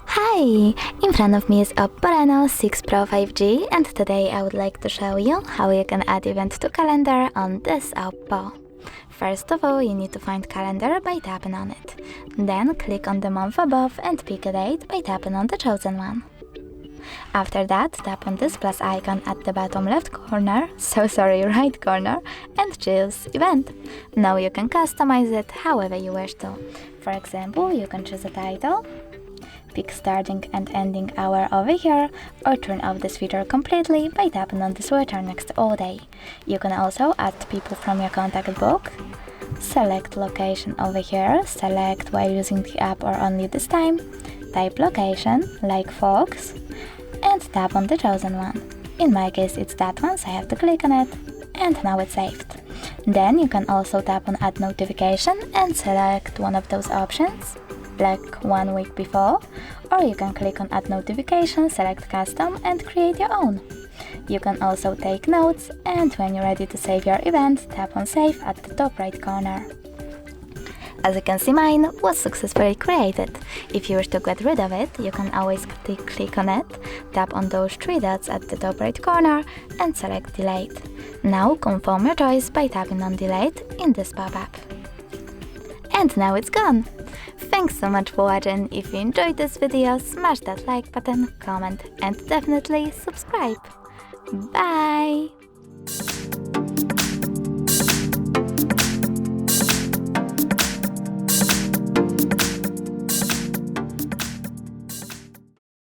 Hi! In front of me is OPPO Reno6 Pro 5G, and today I would like to show you how you can add event to calendar on this OPPO. First of all, you need to find calendar by tapping on it. Then click on the month above and pick a date by tapping on the chosen one. After that, tap on this plus icon at the bottom left corner, right corner, and choose event. Now you can customize it however you wish to. For example, you can choose a title, pick starting and ending hour over here, or turn off this feature completely by tapping on the switcher next to all day. You can also add people from your contact book, select location over here, select while using the app or only this time, type location, like Fox, and tap on the chosen one. In my case it's that one, so I have to click on it, and now it's saved. Then you can also tap on add notification and select one of those options, like 1 week before, or you can click on add notification, select custom and create your own. You can also take notes, and when you're ready to save your event, tap on save at the top right corner. As you can see, mine was successfully created. If you wish to get rid of it, you can always click on it, tap on those 3 dots at the top right corner and select delete. Now confirm your choice by tapping on delete in this pop-up. And now it's gone! Thanks so much for watching. If you enjoyed this video, smash that like button, comment and definitely subscribe. Bye!